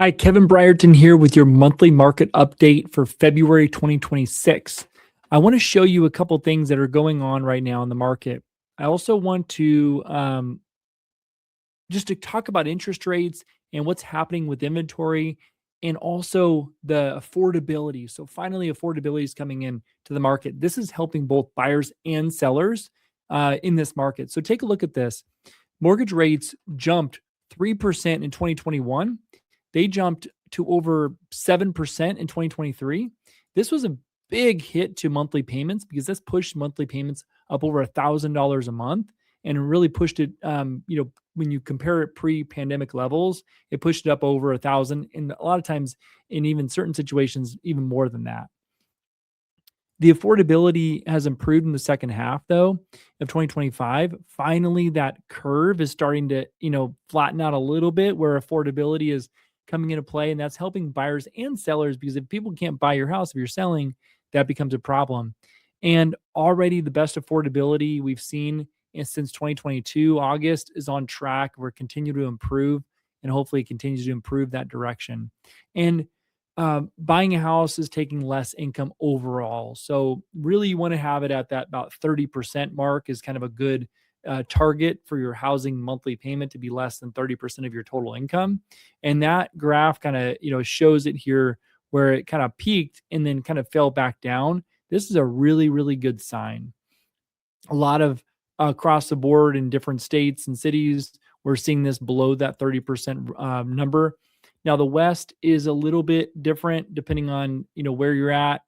Hi, Kevin Brierton here with your monthly market update for February 2026. I want to show you a couple things that are going on right now in the market. I also want to just to talk about interest rates and what's happening with inventory and also the affordability. So finally, affordability is coming in to the market. This is helping both buyers and sellers in this market. So take a look at this. Mortgage rates jumped 3% in 2021. They jumped to over 7% in 2023. This was a big hit to monthly payments because this pushed monthly payments up over $1,000 a month and really pushed it. When you compare it pre-pandemic levels, it pushed it up over 1,000, and a lot of times, in even certain situations, even more than that. The affordability has improved in the second half, though, of 2025. Finally, that curve is starting to, flatten out a little bit where affordability is coming into play, and that's helping buyers and sellers because if people can't buy your house, if you're selling, that becomes a problem. And already the best affordability we've seen since 2022 August is on track. We're continuing to improve, and hopefully it continues to improve that direction. And buying a house is taking less income overall. So really, you want to have it at that about 30% mark is kind of a good target for your housing monthly payment to be less than 30% of your total income. And that graph kind of shows it here where it kind of peaked and then kind of fell back down. This is a really, really good sign. A lot of across the board in different states and cities, we're seeing this below that 30% number. Now, the West is a little bit different depending on where you're at.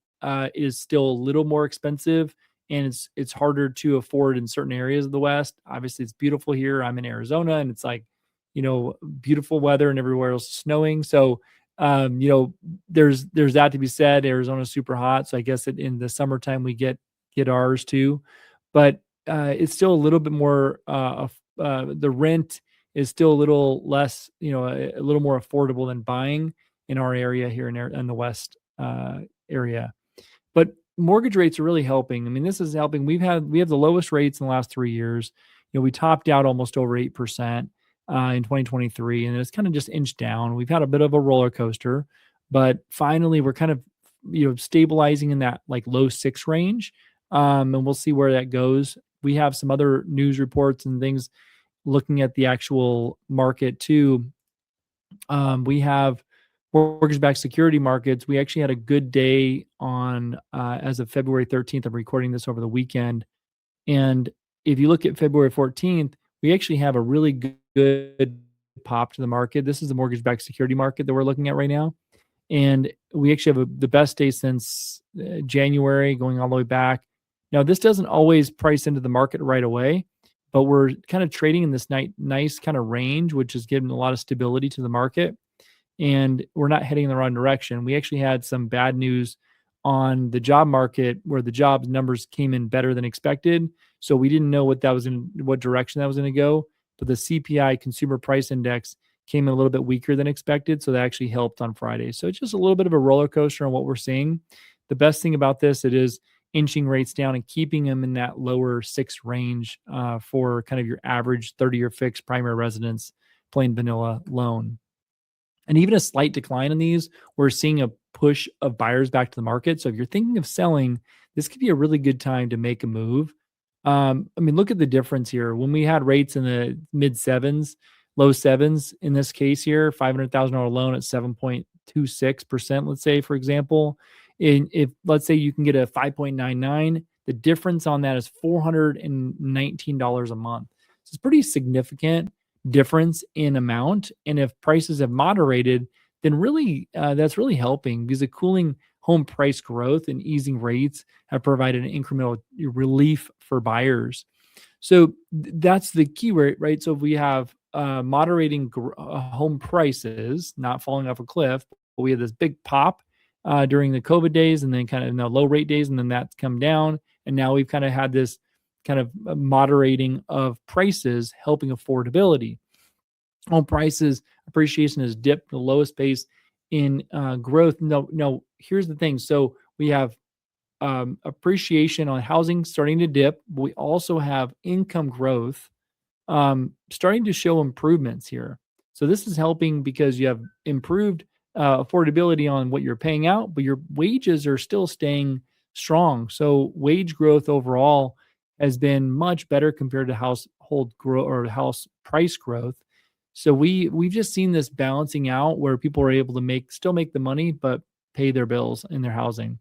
Is still a little more expensive, and it's harder to afford in certain areas of the West. Obviously, it's beautiful here. I'm in Arizona, and it's like beautiful weather, and everywhere else is snowing. So, there's that to be said. Arizona's super hot, so I guess in the summertime we get ours too, but it's still a little bit more. The rent is still a little less, a little more affordable than buying in our area here in the West area. But mortgage rates are really helping. I mean, this is helping. We have the lowest rates in the last 3 years. We topped out almost over 8% in 2023, and it's kind of just inched down. We've had a bit of a roller coaster, but finally we're kind of stabilizing in that like low six range, and we'll see where that goes. We have some other news reports and things looking at the actual market too. We have mortgage-backed security markets. We actually had a good day on as of February 13th. I'm recording this over the weekend. And if you look at February 14th, we actually have a really good pop to the market. This is the mortgage-backed security market that we're looking at right now. And we actually have the best day since January, going all the way back. Now, this doesn't always price into the market right away, but we're kind of trading in this nice kind of range, which is giving a lot of stability to the market. And we're not heading in the wrong direction. We actually had some bad news on the job market where the job numbers came in better than expected. So we didn't know what direction that was going to go. But the CPI, Consumer Price Index, came in a little bit weaker than expected. So that actually helped on Friday. So it's just a little bit of a roller coaster on what we're seeing. The best thing about this, it is inching rates down and keeping them in that lower six range for kind of your average 30-year fixed primary residence, plain vanilla loan. And even a slight decline in these, we're seeing a push of buyers back to the market. So if you're thinking of selling, this could be a really good time to make a move. Look at the difference here. When we had rates in the mid sevens, low sevens, in this case here, $500,000 loan at 7.26%, let's say, for example. If let's say you can get a 5.99, the difference on that is $419 a month. So it's pretty significant difference in amount. And if prices have moderated, then really that's really helping because the cooling home price growth and easing rates have provided an incremental relief for buyers. So that's the key rate, right? So if we have moderating home prices, not falling off a cliff, but we have this big pop during the COVID days and then kind of in the low rate days, and then that's come down. And now we've kind of had this kind of moderating of prices helping affordability. Home prices appreciation has dipped the lowest pace in growth. No, here's the thing. So we have appreciation on housing starting to dip. We also have income growth starting to show improvements here. So this is helping because you have improved affordability on what you're paying out, but your wages are still staying strong. So wage growth overall has been much better compared to household growth or house price growth. So we've just seen this balancing out where people are able to still make the money, but pay their bills in their housing.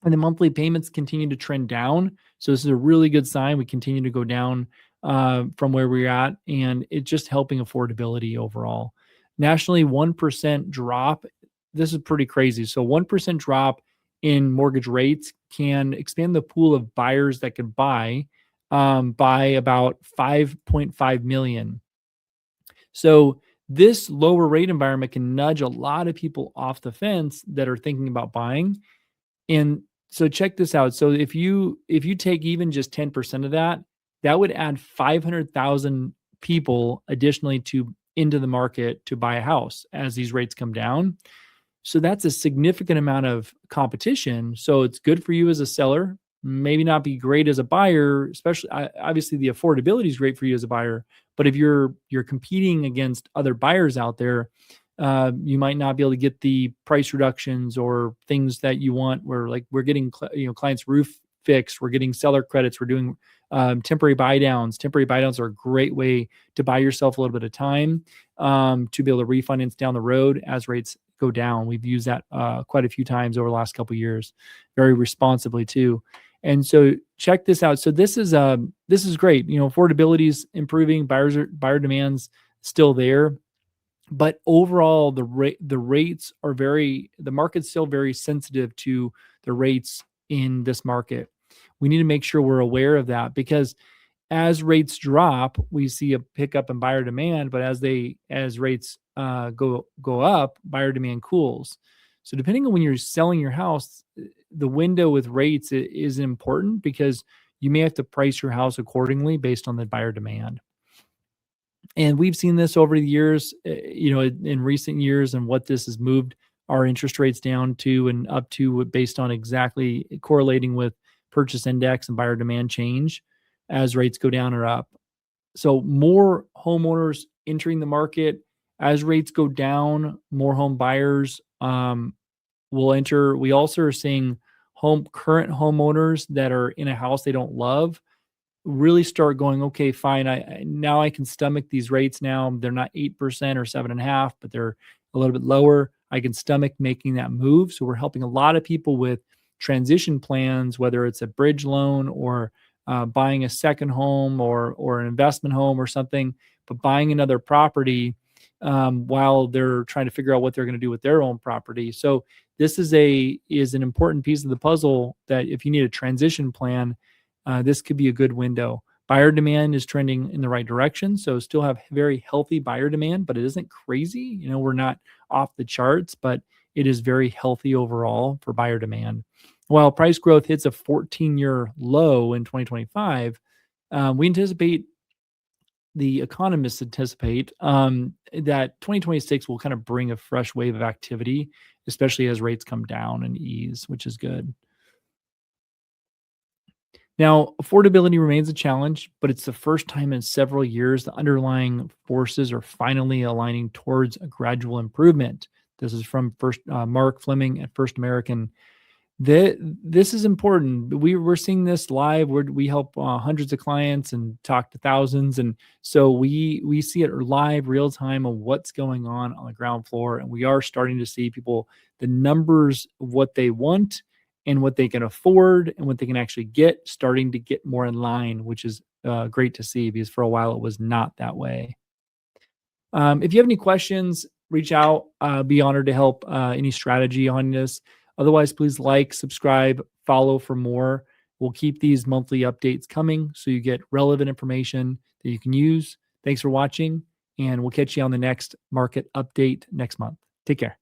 And the monthly payments continue to trend down. So this is a really good sign. We continue to go down from where we're at, and it's just helping affordability overall. Nationally, 1% drop. This is pretty crazy. So 1% drop in mortgage rates can expand the pool of buyers that could buy by about 5.5 million. So this lower rate environment can nudge a lot of people off the fence that are thinking about buying. And so check this out. So if you take even just 10% of that, that would add 500,000 people additionally to into the market to buy a house as these rates come down. So that's a significant amount of competition. So it's good for you as a seller, maybe not be great as a buyer, especially obviously the affordability is great for you as a buyer, but if you're competing against other buyers out there, you might not be able to get the price reductions or things that you want. Where like we're getting clients roof fixed, we're getting seller credits, we're doing temporary buy downs. Temporary buy downs are a great way to buy yourself a little bit of time to be able to refinance down the road as rates go down. We've used that quite a few times over the last couple of years, very responsibly too. And so check this out. So this is great. Affordability is improving. Buyer demand's still there, but overall the market's still very sensitive to the rates in this market. We need to make sure we're aware of that because as rates drop, we see a pickup in buyer demand, but as rates go up, buyer demand cools. So depending on when you're selling your house, the window with rates is important because you may have to price your house accordingly based on the buyer demand. And we've seen this over the years, in recent years, and what this has moved our interest rates down to and up to based on exactly correlating with purchase index and buyer demand change as rates go down or up. So more homeowners entering the market as rates go down, more home buyers will enter. We also are seeing current homeowners that are in a house they don't love really start going, okay, fine. Now I can stomach these rates. Now they're not 8% or 7.5%, but they're a little bit lower. I can stomach making that move. So we're helping a lot of people with transition plans, whether it's a bridge loan or buying a second home or an investment home or something, but buying another property while they're trying to figure out what they're going to do with their own property. So this is an important piece of the puzzle that if you need a transition plan, this could be a good window. Buyer demand is trending in the right direction. So still have very healthy buyer demand, but it isn't crazy. We're not off the charts, but it is very healthy overall for buyer demand. While price growth hits a 14-year low in 2025, the economists anticipate that 2026 will kind of bring a fresh wave of activity, especially as rates come down and ease, which is good. Now, affordability remains a challenge, but it's the first time in several years the underlying forces are finally aligning towards a gradual improvement. This is from Mark Fleming at First American. This is important. We're seeing this live. We help hundreds of clients and talk to thousands, and so we see it live, real time, of what's going on the ground floor, and we are starting to see people, the numbers of what they want and what they can afford and what they can actually get, starting to get more in line, which is great to see because for a while it was not that way. If you have any questions, reach out. Be honored to help any strategy on this. Otherwise, please like, subscribe, follow for more. We'll keep these monthly updates coming so you get relevant information that you can use. Thanks for watching, and we'll catch you on the next market update next month. Take care.